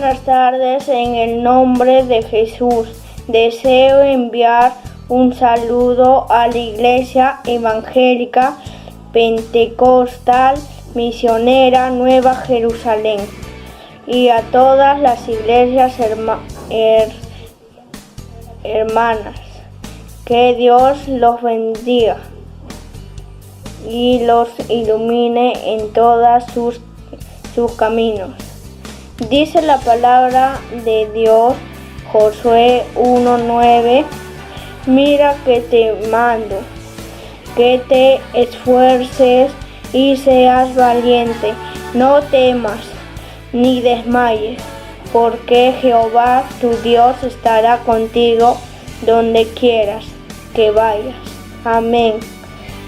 buenas tardes. En el nombre de Jesús, deseo enviar un saludo a la Iglesia Evangélica Pentecostal Misionera Nueva Jerusalén y a todas las iglesias hermanas. Que Dios los bendiga y los ilumine en todos sus caminos. Dice la palabra de Dios, Josué 1:9, mira que te mando, que te esfuerces y seas valiente, no temas ni desmayes, porque Jehová tu Dios estará contigo donde quieras que vayas. Amén.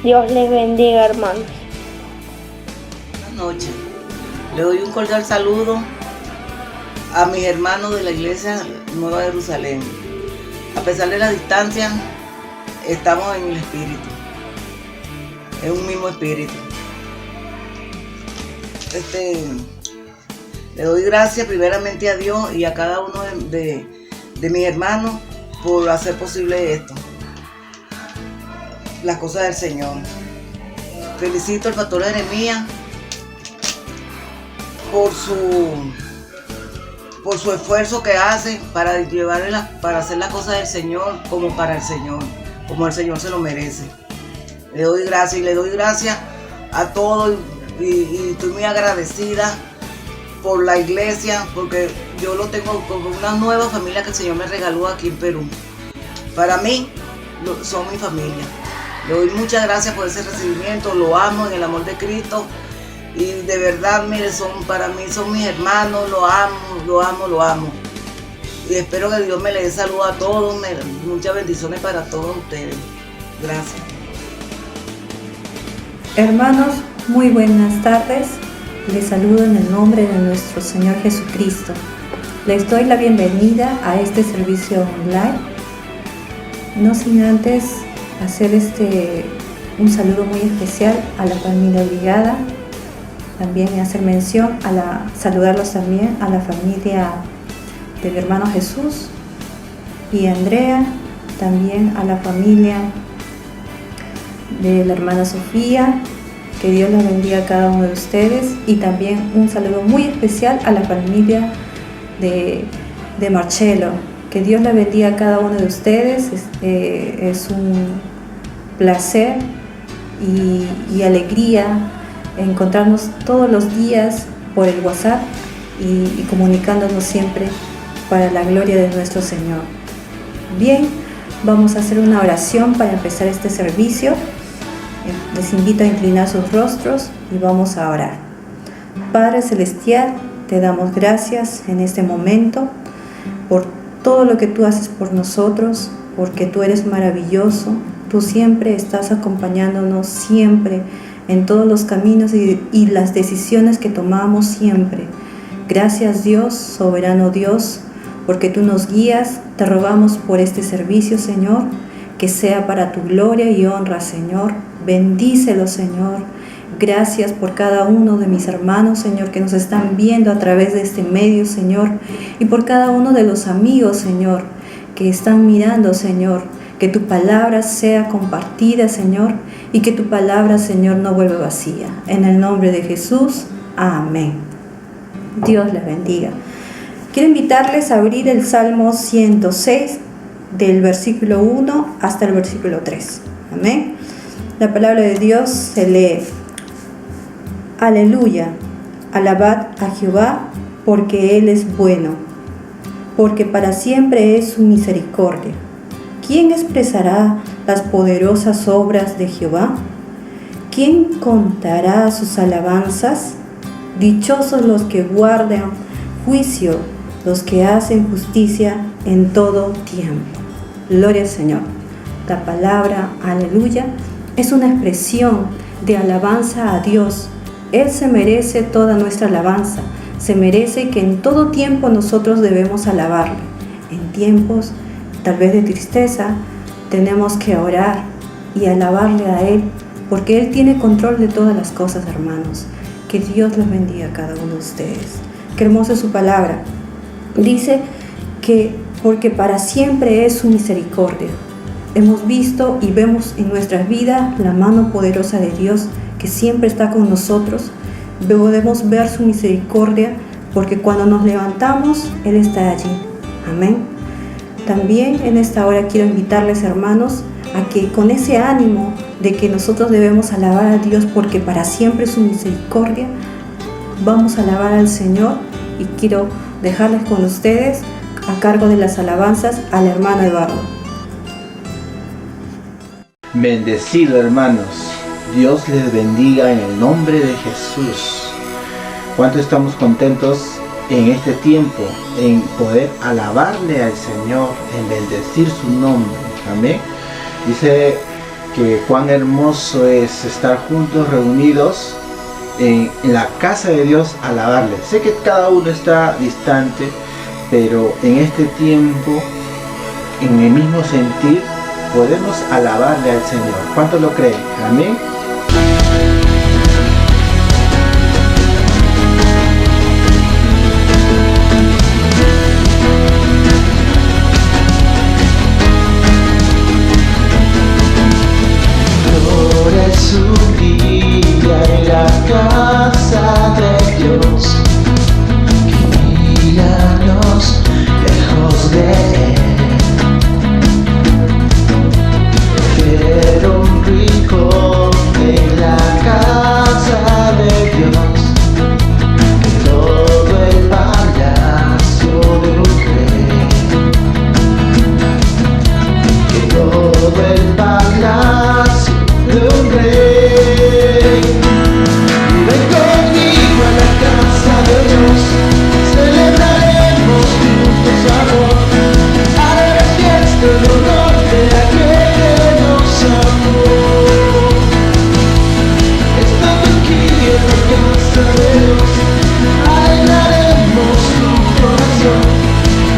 Dios les bendiga, hermanos. Buenas noches. Le doy un cordial saludo a mis hermanos de la Iglesia Nueva Jerusalén. A pesar de la distancia, estamos en el Espíritu. Es un mismo Espíritu. Le doy gracias primeramente a Dios y a cada uno de mis hermanos por hacer posible esto, las cosas del Señor. Felicito al pastor Jeremías por su esfuerzo que hace para hacer las cosas del Señor como para el Señor, como el Señor se lo merece. Le doy gracias a todos y estoy muy agradecida por la iglesia, porque yo lo tengo como una nueva familia que el Señor me regaló aquí en Perú. Para mí son mi familia. Le doy muchas gracias por ese recibimiento, lo amo en el amor de Cristo y de verdad, mire, para mí son mis hermanos, lo amo. Y espero que Dios me le dé salud a todos, muchas bendiciones para todos ustedes. Gracias. Hermanos, muy buenas tardes. Les saludo en el nombre de nuestro Señor Jesucristo. Les doy la bienvenida a este servicio online. No sin antes hacer un saludo muy especial a la familia Brigada. También hacer mención saludarlos también a la familia del hermano Jesús y Andrea. También a la familia de la hermana Sofía. Que Dios los bendiga a cada uno de ustedes, y también un saludo muy especial a la familia de Marcelo. Que Dios la bendiga a cada uno de ustedes. Es un placer y alegría encontrarnos todos los días por el WhatsApp y comunicándonos siempre para la gloria de nuestro Señor. Bien, vamos a hacer una oración para empezar este servicio. Les invito a inclinar sus rostros y vamos a orar. Padre Celestial, te damos gracias en este momento por todo lo que tú haces por nosotros, porque tú eres maravilloso. Tú siempre estás acompañándonos, siempre en todos los caminos y las decisiones que tomamos siempre. Gracias Dios, soberano Dios, porque tú nos guías. Te rogamos por este servicio, Señor, que sea para tu gloria y honra, Señor. Bendícelo, Señor. Gracias por cada uno de mis hermanos, Señor, que nos están viendo a través de este medio, Señor, y por cada uno de los amigos, Señor, que están mirando, Señor. Que tu palabra sea compartida, Señor, y que tu palabra, Señor, no vuelva vacía. En el nombre de Jesús, amén. Dios les bendiga. Quiero invitarles a abrir el Salmo 106, del versículo 1 hasta el versículo 3. Amén. La palabra de Dios se lee: Aleluya, alabad a Jehová, porque Él es bueno, porque para siempre es su misericordia. ¿Quién expresará las poderosas obras de Jehová? ¿Quién contará sus alabanzas? Dichosos los que guardan juicio, los que hacen justicia en todo tiempo. Gloria al Señor. La palabra aleluya es una expresión de alabanza a Dios. Él se merece toda nuestra alabanza. Se merece que en todo tiempo nosotros debemos alabarle. En tiempos tal vez de tristeza, tenemos que orar y alabarle a Él, porque Él tiene control de todas las cosas, hermanos. Que Dios los bendiga a cada uno de ustedes. Qué hermosa es su palabra. Dice que porque para siempre es su misericordia. Hemos visto y vemos en nuestras vidas la mano poderosa de Dios que siempre está con nosotros. Podemos ver su misericordia porque cuando nos levantamos, Él está allí. Amén. También en esta hora quiero invitarles, hermanos, a que con ese ánimo de que nosotros debemos alabar a Dios porque para siempre es su misericordia, vamos a alabar al Señor, y quiero dejarles con ustedes a cargo de las alabanzas al hermano Eduardo. Bendecido, hermanos. Dios les bendiga en el nombre de Jesús. ¿Cuánto estamos contentos en este tiempo en poder alabarle al Señor, en bendecir su nombre? Amén. Dice que cuán hermoso es estar juntos, reunidos en la casa de Dios, alabarle. Sé que cada uno está distante, pero en este tiempo, en el mismo sentir, podemos alabarle al Señor. ¿Cuántos lo creen? Amén. Ahora es un día en la casa de Dios, que míranos lejos de Él. Pero un rincón en la casa de Dios, que todo el palacio de un rey, que todo el palacio de un rey. Y ven conmigo a la casa de Dios, celebraremos juntos su amor, haremos fiesta en honor de aquel que nos amó. Estando aquí en la casa de Dios, alegraremos su corazón,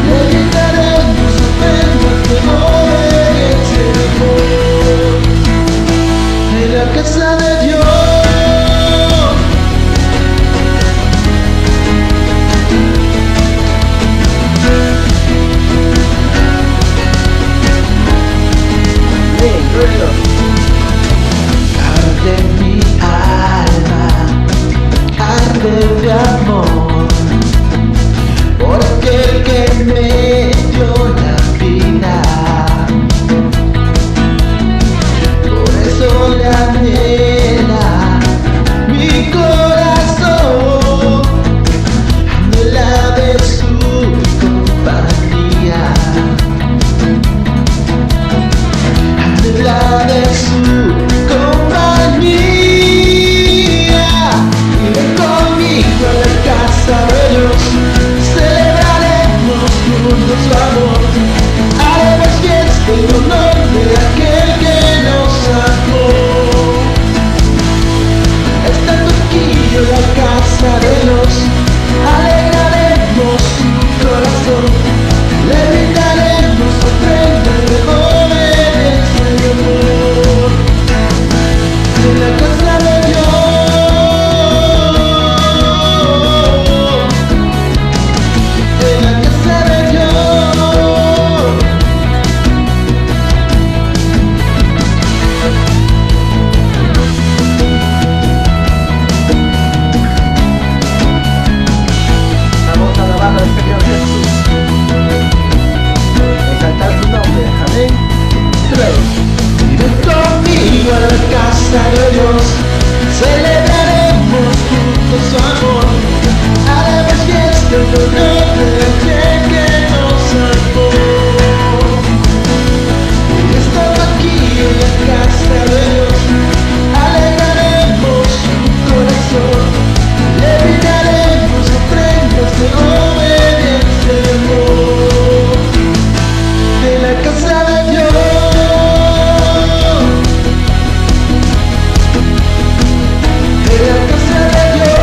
le gritaremos ofrendas de obediencia y amor. En la casa de Dios, arde mi alma, arde de amor, por aquel que me dio la vida. Por eso le anhela mi corazón, anhela de su compañía, anhela de su compañía. Y ven conmigo a la casa de Dios, celebraremos juntos su amor, haremos fiesta en honor de aquel que nos amó. Estando aquí en la casa de Dios, alegraremos su corazón, le brindaremos ofrendas de obediencia y amor. En la casa de Dios, en la casa de Dios. Vamos a alabar al Señor Jesús, exaltar su nombre. Amén. 3. Y ven conmigo a la casa de Dios, celebraremos juntos su amor, haremos fiesta en honor de aquel que nos amó. Y estando aquí en la casa de Dios, alegraremos su corazón, le brindaremos ofrendas de obediencia y amor. En la casa de Dios, en la casa de Dios.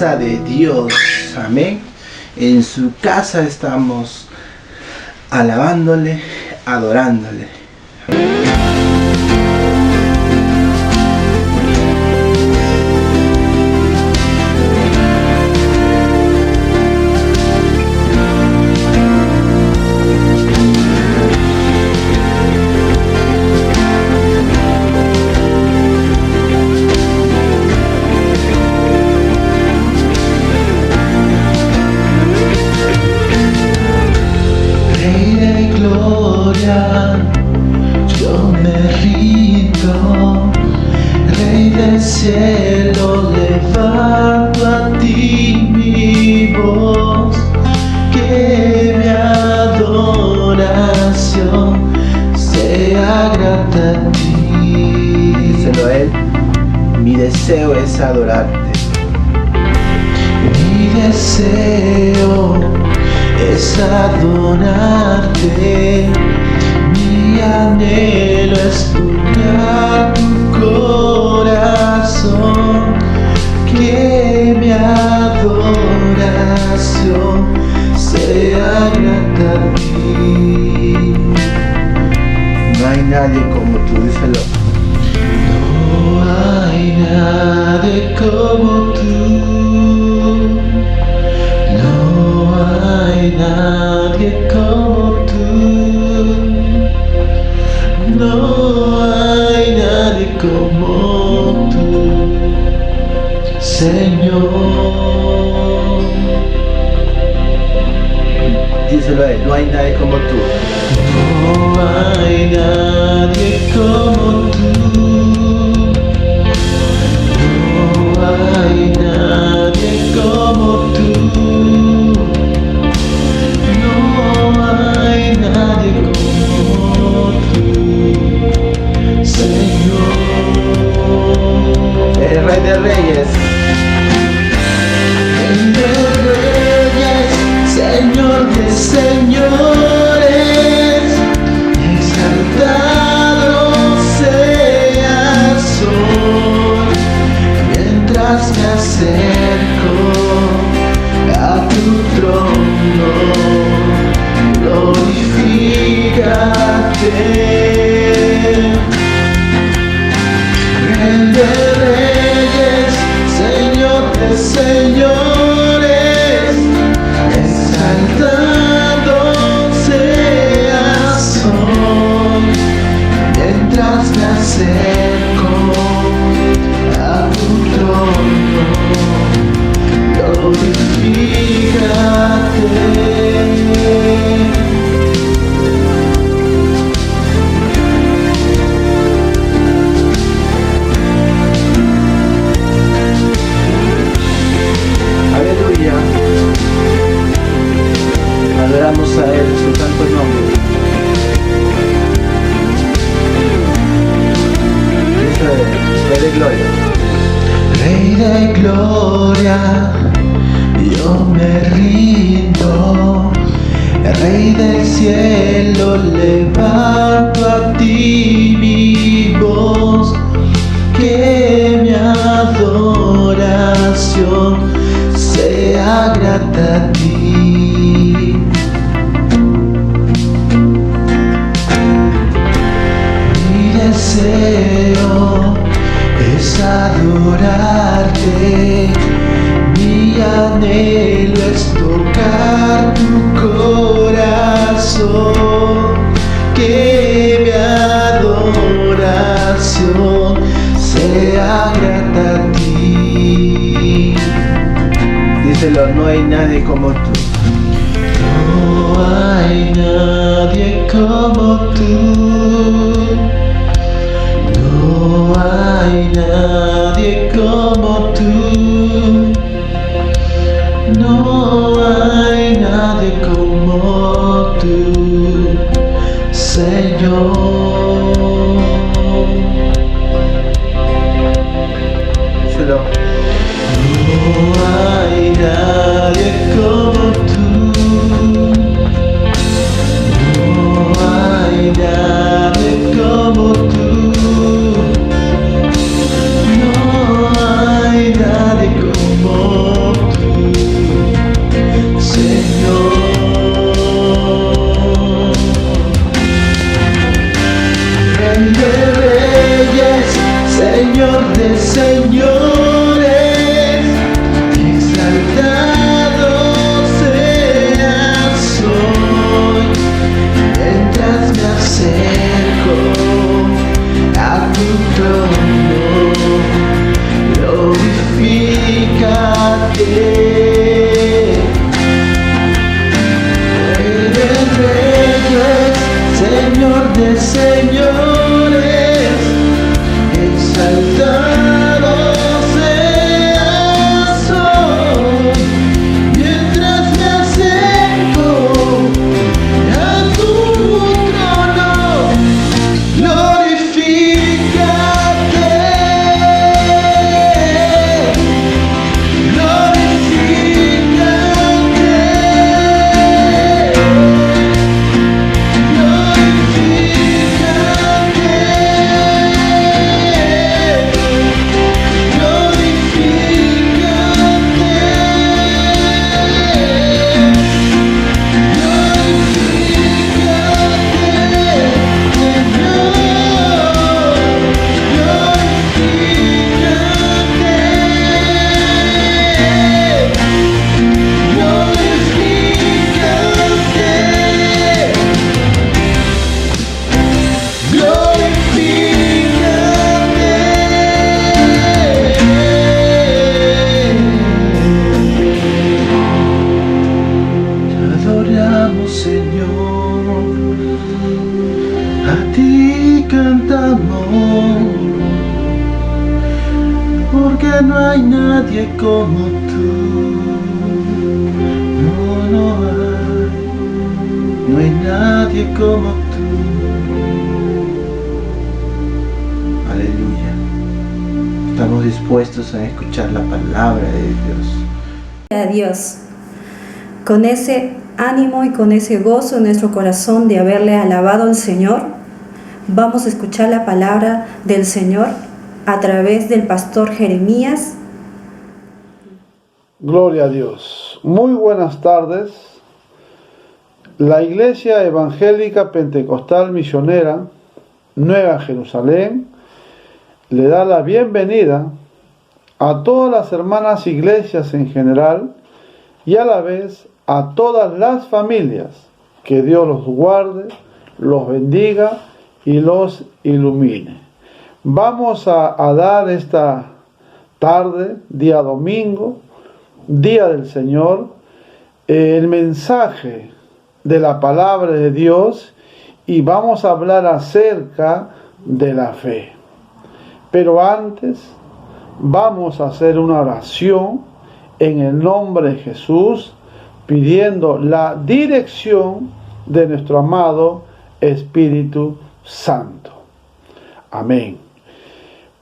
casa de Dios. Amén. En su casa estamos alabándole, adorándole. Yo me rindo, Rey del cielo, levanto a ti mi voz, que mi adoración sea grata a ti. Díselo a él, mi deseo es adorarte. Mi deseo es adorarte. Mi anhelo es tocar tu corazón, que mi adoración sea grata a ti. No hay nadie como tú, díselo. No hay nadie como tú. No hay nadie como tú. No hay nadie como tú, Señor. Díselo a él, no hay nadie como tú. No hay nadie como tú. No hay nadie como tú. No hay nadie como tú, Señor. El Rey de Reyes. Rey de reyes, Señor de señores, exaltado seas hoy, mientras me acerco a tu trono, glorifícate. Rey de reyes, Señor de señores, exaltado seas hoy, mientras me acerco a tu trono, glorifícate. Aleluya. Adoramos a él, su santo nombre. Díselo, Rey de gloria. Rey de gloria, yo me rindo. Rey del cielo, levanto a ti mi voz, que mi adoración sea grata a ti. Mi deseo es adorarte. Mi anhelo es tocar tu corazón, que mi adoración sea grata a ti. Díselo, no hay nadie como tú. No hay nadie como tú. No hay nadie como tú. No hay nadie como tú, Señor. Díselo. No hay nadie como tú. No hay nadie como tú. No hay nadie de señores, exaltado seas hoy, mientras me acerco a tu trono, glorifícate, porque no hay nadie como tú. No hay nadie como tú. Aleluya. Estamos dispuestos a escuchar la palabra de Dios. A Dios, con ese ánimo y con ese gozo en nuestro corazón de haberle alabado al Señor, vamos a escuchar la palabra del Señor a través del pastor Jeremías. Gloria a Dios. Muy buenas tardes. La Iglesia Evangélica Pentecostal Misionera Nueva Jerusalén le da la bienvenida a todas las hermanas iglesias en general y a la vez a todas las familias. Que Dios los guarde, los bendiga y los ilumine. Vamos a dar esta tarde, día domingo, día del Señor, el mensaje de la palabra de Dios y vamos a hablar acerca de la fe. Pero antes vamos a hacer una oración en el nombre de Jesús, pidiendo la dirección de nuestro amado Espíritu Santo. Amén.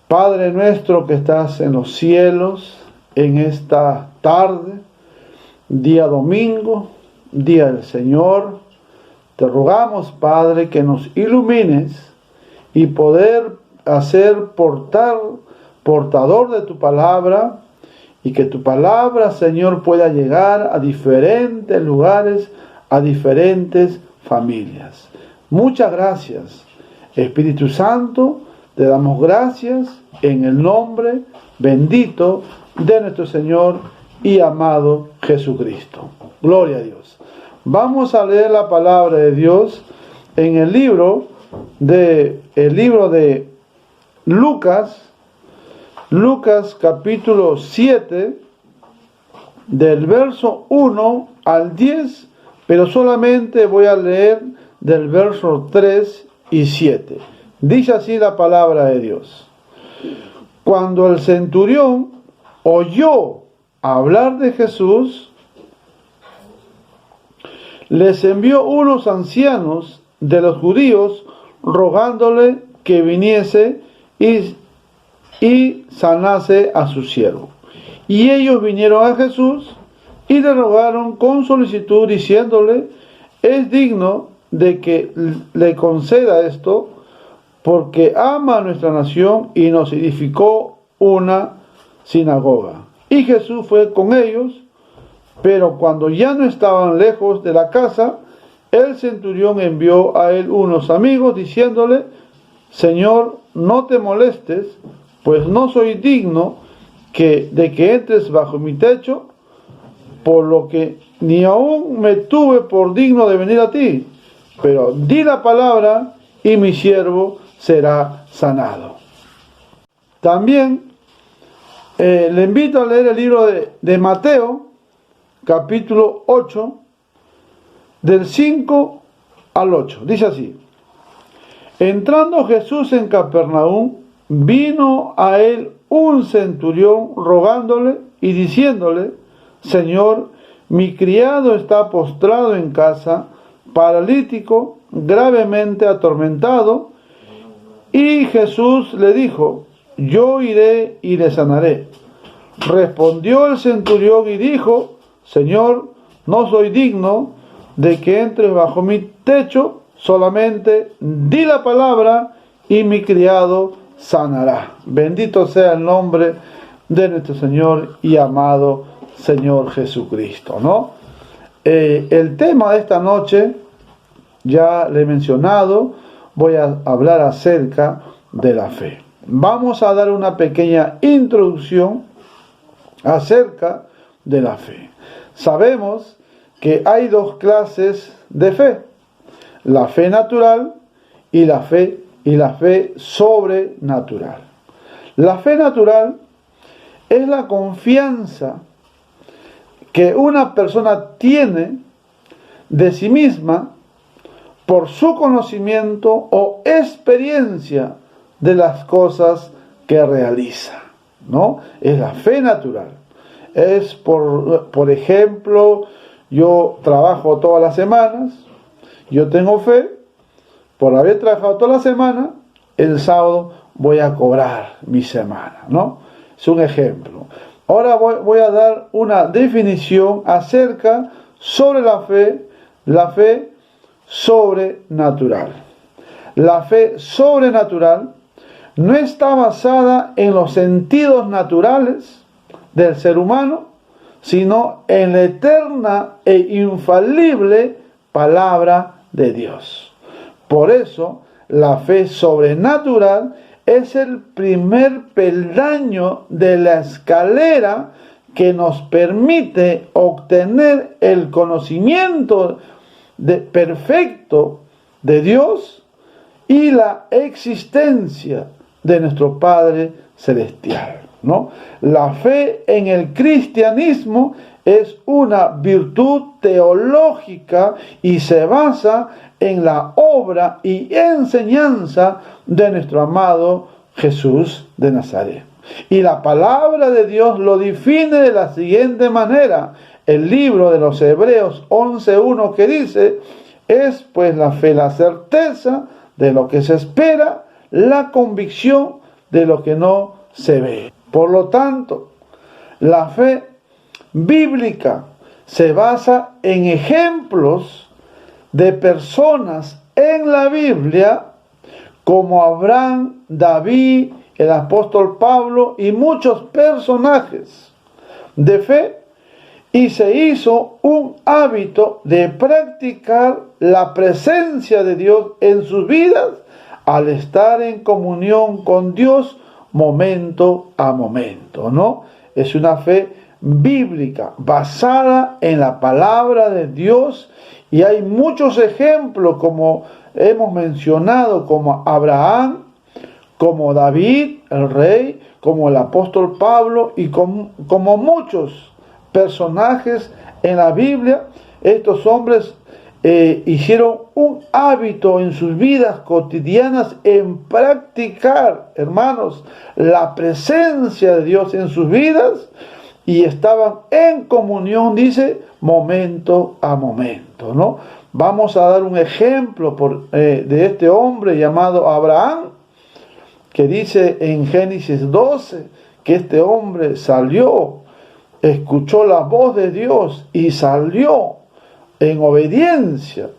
Padre nuestro que estás en los cielos, en esta tarde, día domingo, día del Señor, te rogamos, Padre, que nos ilumines y poder hacer portador de tu palabra y que tu palabra, Señor, pueda llegar a diferentes lugares, a diferentes familias. Muchas gracias, Espíritu Santo. Te damos gracias en el nombre bendito de nuestro Señor y amado Jesucristo. Gloria a Dios. Vamos a leer la palabra de Dios en el libro de Lucas capítulo 7, del verso 1 al 10, pero solamente voy a leer del verso 3 y 7. Dice así la palabra de Dios. Cuando el centurión oyó hablar de Jesús, les envió unos ancianos de los judíos rogándole que viniese y sanase a su siervo. Y ellos vinieron a Jesús y le rogaron con solicitud, diciéndole: es digno de que le conceda esto, porque ama a nuestra nación y nos edificó una sinagoga. Y Jesús fue con ellos, pero cuando ya no estaban lejos de la casa, el centurión envió a él unos amigos, diciéndole: Señor, no te molestes, pues no soy digno de que entres bajo mi techo, por lo que ni aún me tuve por digno de venir a ti, pero di la palabra y mi siervo será sanado. También le invito a leer el libro de Mateo, capítulo 8, del 5 al 8. Dice así: Entrando Jesús en Capernaum, vino a él un centurión rogándole y diciéndole: Señor, mi criado está postrado en casa, paralítico, gravemente atormentado. Y Jesús le dijo: yo iré y le sanaré. Respondió el centurión y dijo: Señor, no soy digno de que entres bajo mi techo, solamente di la palabra y mi criado sanará. Bendito sea el nombre de nuestro Señor y amado Señor Jesucristo, ¿no? El tema de esta noche, ya le he mencionado, voy a hablar acerca de la fe. Vamos a dar una pequeña introducción acerca de la fe. Sabemos que hay dos clases de fe: la fe natural y la fe sobrenatural. La fe natural es la confianza que una persona tiene de sí misma por su conocimiento o experiencia de las cosas que realiza, ¿no? Es la fe natural. Es por ejemplo, yo trabajo todas las semanas, yo tengo fe, por haber trabajado toda la semana, el sábado voy a cobrar mi semana, ¿no? Es un ejemplo. Ahora voy a dar una definición acerca sobre la fe sobrenatural. La fe sobrenatural no está basada en los sentidos naturales del ser humano, sino en la eterna e infalible palabra de Dios. Por eso, la fe sobrenatural es el primer peldaño de la escalera que nos permite obtener el conocimiento perfecto de Dios y la existencia de nuestro Padre Celestial, ¿no? La fe en el cristianismo es una virtud teológica y se basa en la obra y enseñanza de nuestro amado Jesús de Nazaret. Y la palabra de Dios lo define de la siguiente manera. El libro de los Hebreos 11:1, que dice: es pues la fe la certeza de lo que se espera, la convicción de lo que no se ve. Por lo tanto, la fe bíblica se basa en ejemplos de personas en la Biblia como Abraham, David, el apóstol Pablo y muchos personajes de fe, y se hizo un hábito de practicar la presencia de Dios en sus vidas al estar en comunión con Dios momento a momento, ¿no? Es una fe bíblica basada en la palabra de Dios, y hay muchos ejemplos, como hemos mencionado, como Abraham, como David, el rey, como el apóstol Pablo y como muchos personajes en la Biblia. Estos hombres hicieron un hábito en sus vidas cotidianas en practicar, hermanos, la presencia de Dios en sus vidas, y estaban en comunión, dice, momento a momento, ¿no? Vamos a dar un ejemplo de este hombre llamado Abraham, que dice en Génesis 12 que este hombre salió, escuchó la voz de Dios y salió en obediencia,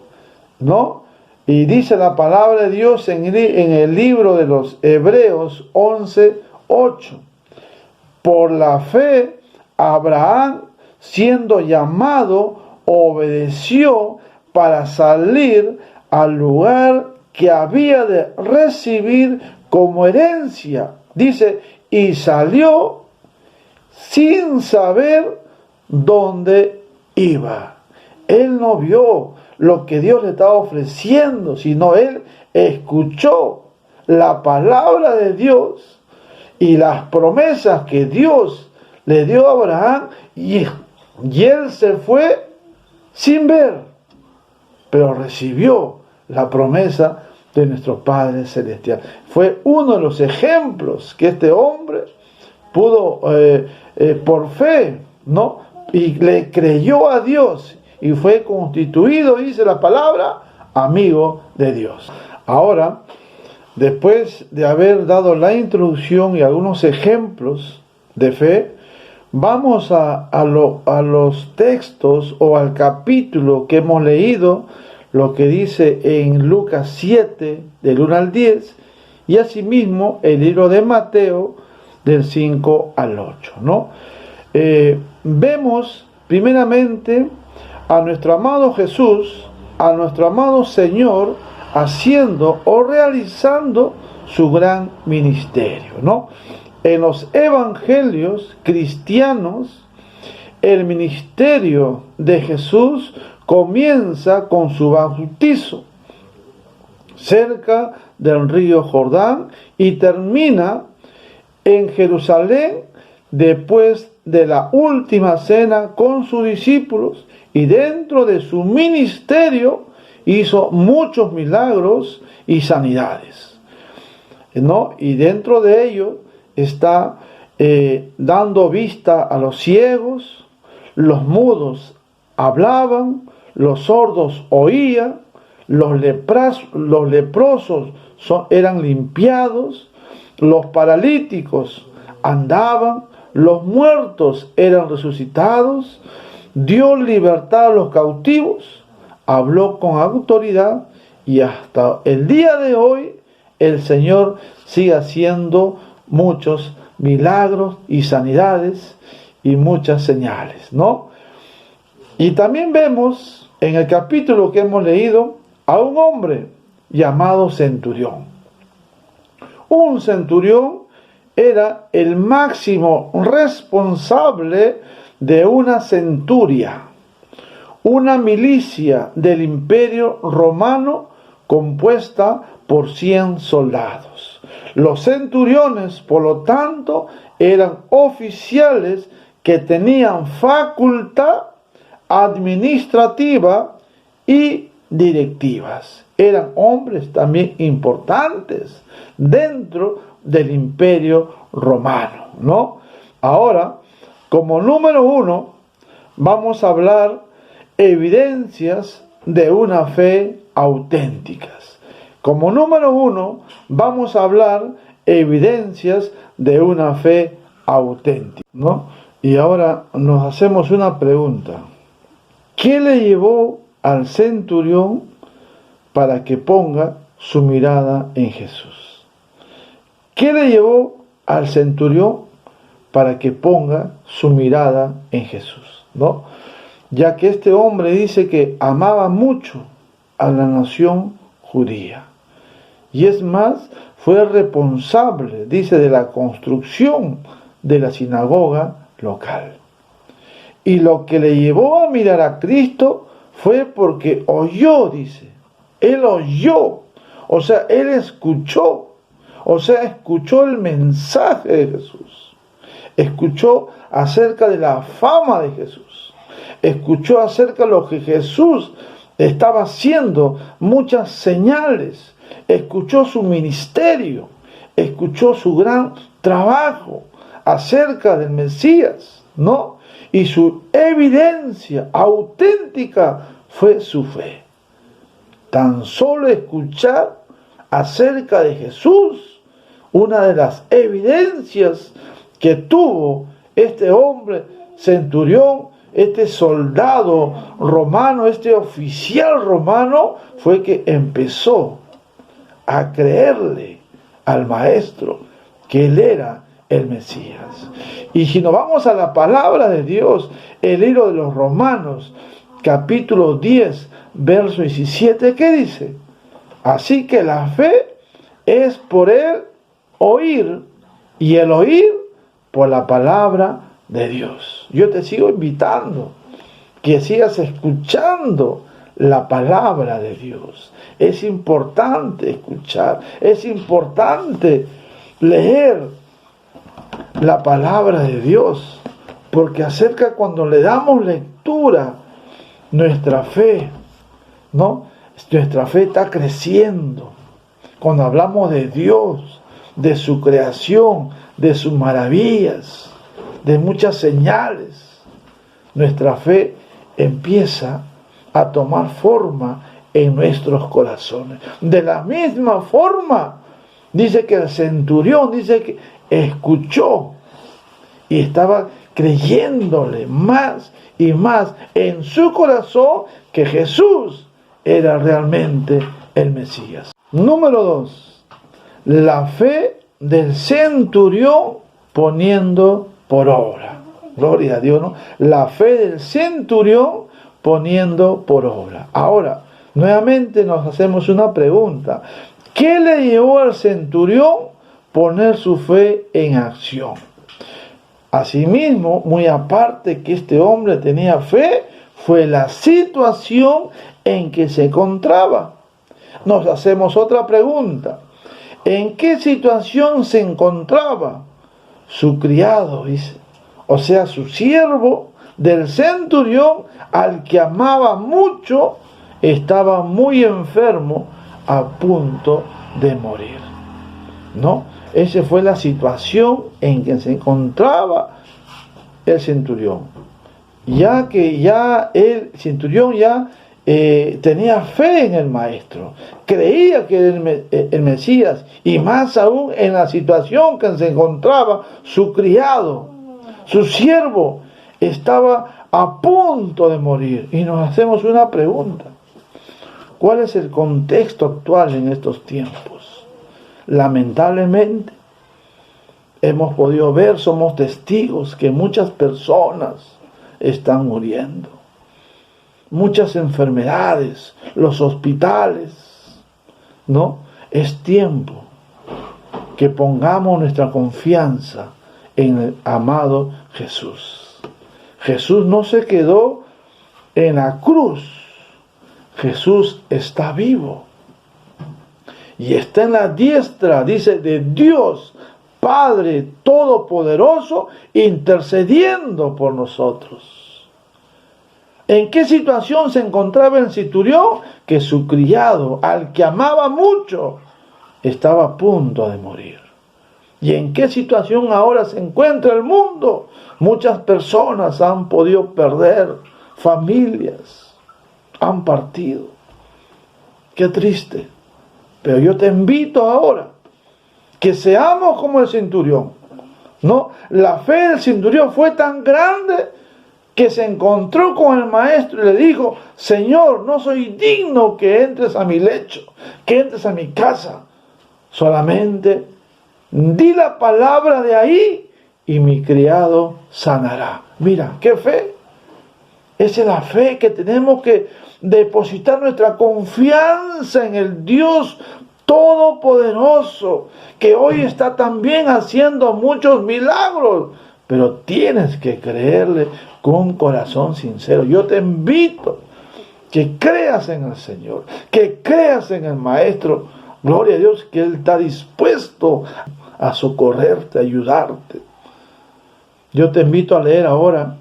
¿no? Y dice la palabra de Dios en el libro de los Hebreos 11:8. Por la fe, Abraham, siendo llamado, obedeció para salir al lugar que había de recibir como herencia. Dice, y salió sin saber dónde iba. Él no vio lo que Dios le estaba ofreciendo, sino él escuchó la palabra de Dios y las promesas que Dios le dio a Abraham, y él se fue sin ver, pero recibió la promesa de nuestro Padre Celestial. Fue uno de los ejemplos que este hombre pudo, por fe, ¿no? Y le creyó a Dios y fue constituido, dice la palabra, amigo de Dios. Ahora, después de haber dado la introducción y algunos ejemplos de fe, vamos a los textos o al capítulo que hemos leído, lo que dice en Lucas 7, del 1 al 10, y asimismo el libro de Mateo, del 5 al 8, ¿no? Vemos primeramente a nuestro amado Jesús, a nuestro amado Señor, haciendo o realizando su gran ministerio, ¿no? En los evangelios cristianos, el ministerio de Jesús comienza con su bautizo cerca del río Jordán y termina en Jerusalén después de la última cena con sus discípulos, y dentro de su ministerio hizo muchos milagros y sanidades, ¿no? Y dentro de ello está dando vista a los ciegos, los mudos hablaban, los sordos oían, los leprosos eran limpiados, los paralíticos andaban, los muertos eran resucitados, dio libertad a los cautivos, habló con autoridad, y hasta el día de hoy el Señor sigue haciendo muchos milagros y sanidades y muchas señales, ¿no? Y también vemos en el capítulo que hemos leído a un hombre llamado centurión. Un centurión era el máximo responsable de una centuria, una milicia del Imperio Romano compuesta por 100 soldados. Los centuriones, por lo tanto, eran oficiales que tenían facultad administrativa y directivas. Eran hombres también importantes dentro del Imperio Romano, ¿no? Ahora, como número 1, vamos a hablar evidencias de una fe auténticas. Como número 1, vamos a hablar evidencias de una fe auténtica, ¿no? Y ahora nos hacemos una pregunta. ¿Qué le llevó al centurión para que ponga su mirada en Jesús? ¿Qué le llevó al centurión para que ponga su mirada en Jesús, ¿no? Ya que este hombre dice que amaba mucho a la nación judía. Y es más, fue responsable, dice, de la construcción de la sinagoga local. Y lo que le llevó a mirar a Cristo fue porque oyó, dice. Él oyó, o sea, él escuchó. O sea, escuchó el mensaje de Jesús. Escuchó acerca de la fama de Jesús. Escuchó acerca de lo que Jesús estaba haciendo, muchas señales. Escuchó su ministerio. Escuchó su gran trabajo acerca del Mesías, ¿no? Y su evidencia auténtica fue su fe. Tan solo escuchar acerca de Jesús, una de las evidencias que tuvo este hombre centurión, este soldado romano, este oficial romano, fue que empezó a creerle al maestro que él era el Mesías. Y si nos vamos a la palabra de Dios, el libro de los Romanos, capítulo 10, verso 17, ¿qué dice? Así que la fe es por el oír, y el oír por la palabra de Dios. Yo te sigo invitando que sigas escuchando la palabra de Dios. Es importante escuchar, es importante leer la palabra de Dios, porque acerca cuando le damos lectura, nuestra fe, ¿no? Nuestra fe está creciendo, Cuando hablamos de Dios, de su creación, de sus maravillas, de muchas señales, nuestra fe empieza a tomar forma en nuestros corazones. De la misma forma, dice que el centurión, dice que escuchó y estaba creyéndole más y más en su corazón que Jesús era realmente el Mesías. Número 2, la fe del centurión poniendo por obra. Gloria a Dios, ¿no? La fe del centurión poniendo por obra. Ahora, nuevamente nos hacemos una pregunta. ¿Qué le llevó al centurión poner su fe en acción? Asimismo, muy aparte que este hombre tenía fe, fue la situación en que se encontraba. Nos hacemos otra pregunta. ¿En qué situación se encontraba su criado, dice? O sea, su siervo del centurión, al que amaba mucho, estaba muy enfermo, a punto de morir. ¿No? Esa fue la situación en que se encontraba el centurión. Ya que el centurión tenía fe en el maestro, creía que era el Mesías, y más aún en la situación que se encontraba su criado, su siervo, estaba a punto de morir. Y nos hacemos una pregunta: ¿cuál es el contexto actual en estos tiempos? Lamentablemente, hemos podido ver, somos testigos que muchas personas están muriendo. Muchas enfermedades, los hospitales, ¿no? Es tiempo que pongamos nuestra confianza en el amado Jesús. Jesús no se quedó en la cruz. Jesús está vivo. Y está en la diestra, dice, de Dios, Padre Todopoderoso, intercediendo por nosotros. ¿En qué situación se encontraba el centurión? Que su criado, al que amaba mucho, estaba a punto de morir. ¿Y en qué situación ahora se encuentra el mundo? Muchas personas han podido perder familias, han partido. Qué triste. Pero yo te invito ahora que seamos como el centurión, ¿no? La fe del centurión fue tan grande que se encontró con el maestro y le dijo: Señor, no soy digno que entres a mi lecho, que entres a mi casa. Solamente di la palabra de ahí y mi criado sanará. Mira, qué fe. Esa es la fe que tenemos que depositar, nuestra confianza en el Dios Todopoderoso, que hoy está también haciendo muchos milagros, pero tienes que creerle con un corazón sincero. Yo te invito que creas en el Señor, que creas en el Maestro. Gloria a Dios, que Él está dispuesto a socorrerte, a ayudarte. Yo te invito a leer ahora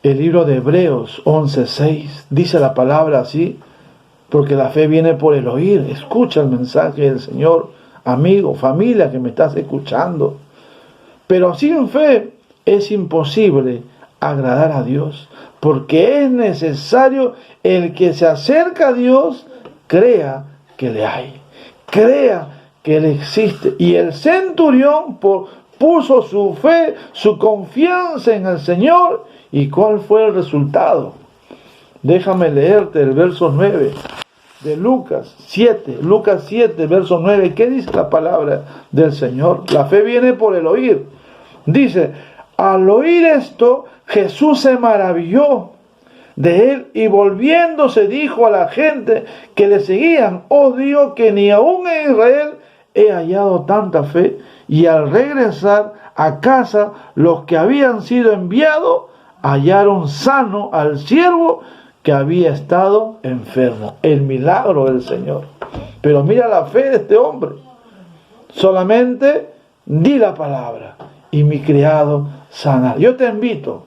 el libro de Hebreos 11:6. Dice la palabra así: porque la fe viene por el oír. Escucha el mensaje del Señor, amigo, familia que me estás escuchando. Pero sin fe es imposible agradar a Dios, porque es necesario el que se acerca a Dios crea que le hay, crea que Él existe. Y el centurión puso su fe, su confianza en el Señor. ¿Y cuál fue el resultado? Déjame leerte el verso 9 de Lucas 7. Lucas 7, verso 9. ¿Qué dice la palabra del Señor? La fe viene por el oír. Dice: al oír esto, Jesús se maravilló de él y volviéndose dijo a la gente que le seguían: oh Dios, que ni aún en Israel he hallado tanta fe. Y al regresar a casa, los que habían sido enviados hallaron sano al siervo que había estado enfermo. El milagro del Señor. Pero mira la fe de este hombre. Solamente di la palabra y mi criado sanará. Yo te invito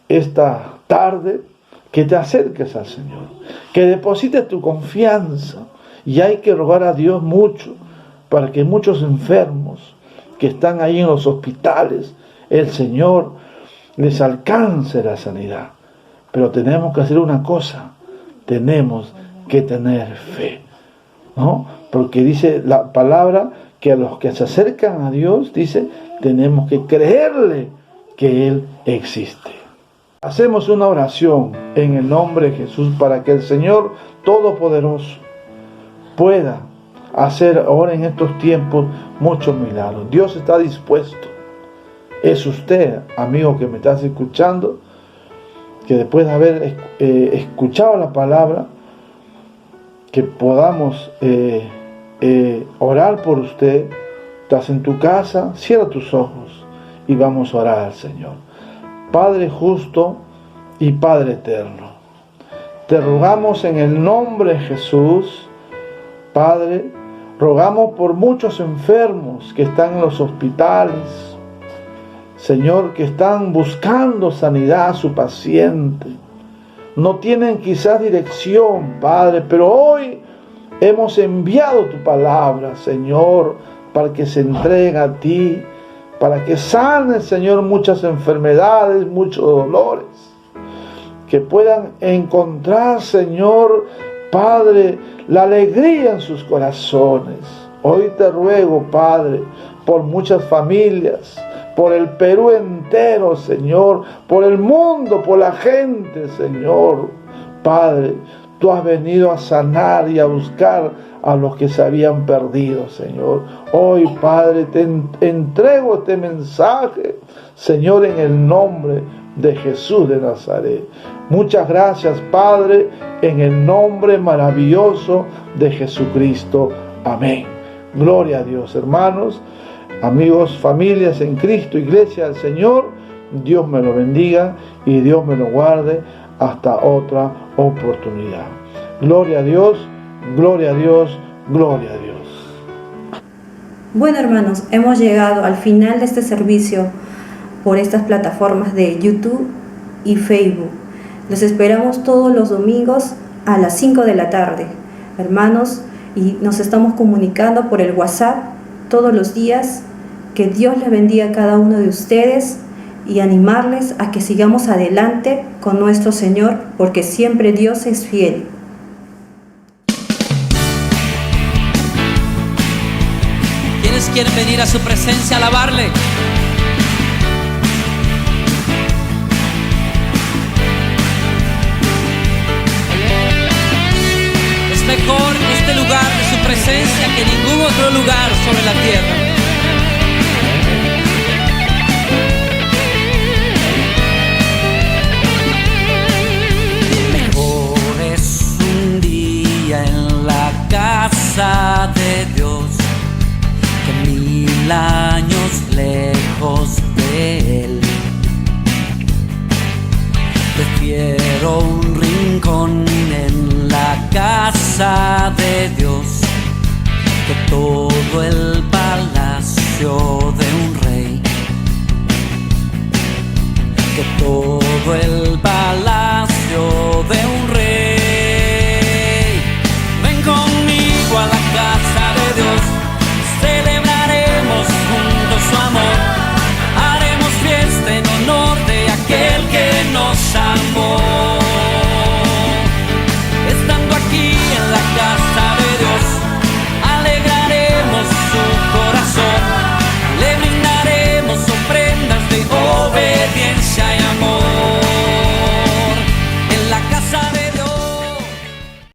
esta tarde que te acerques al Señor, que deposites tu confianza Y hay que rogar a Dios mucho para que muchos enfermos que están ahí en los hospitales, el Señor les alcance la sanidad. Pero tenemos que hacer una cosa, tenemos que tener fe, ¿no? Porque dice la palabra que a los que se acercan a Dios, dice, tenemos que creerle que Él existe. Hacemos una oración en el nombre de Jesús para que el Señor Todopoderoso pueda hacer ahora en estos tiempos muchos milagros. Dios está dispuesto. Es usted, amigo que me estás escuchando, que después de haber escuchado la palabra, que podamos orar por usted. Estás en tu casa, cierra tus ojos y vamos a orar al Señor. Padre justo y Padre eterno, te rogamos en el nombre de Jesús, Padre, rogamos por muchos enfermos que están en los hospitales, Señor, que están buscando sanidad a su paciente. No tienen quizás dirección, Padre, pero hoy hemos enviado tu palabra, Señor, para que se entregue a ti, para que sane, Señor, muchas enfermedades, muchos dolores, que puedan encontrar, Señor, Padre, la alegría en sus corazones. Hoy te ruego, Padre, por muchas familias, por el Perú entero, Señor, por el mundo, por la gente, Señor. Padre, tú has venido a sanar y a buscar a los que se habían perdido, Señor. Hoy, Padre, te entrego este mensaje, Señor, en el nombre de Jesús de Nazaret. Muchas gracias, Padre, en el nombre maravilloso de Jesucristo. Amén. Gloria a Dios, hermanos, amigos, familias en Cristo, iglesia del Señor. Dios me lo bendiga y Dios me lo guarde hasta otra oportunidad. Gloria a Dios, gloria a Dios, gloria a Dios. Bueno, hermanos, hemos llegado al final de este servicio por estas plataformas de YouTube y Facebook. Los esperamos todos los domingos a las 5 de la tarde, hermanos, y nos estamos comunicando por el WhatsApp todos los días. Que Dios les bendiga a cada uno de ustedes y animarles a que sigamos adelante con nuestro Señor, porque siempre Dios es fiel. ¿Quiénes quieren venir a su presencia a alabarle? Es mejor este lugar de su presencia que ningún otro lugar sobre la tierra. En la casa de Dios que 1000 años lejos de Él. Prefiero un rincón en la casa de Dios que todo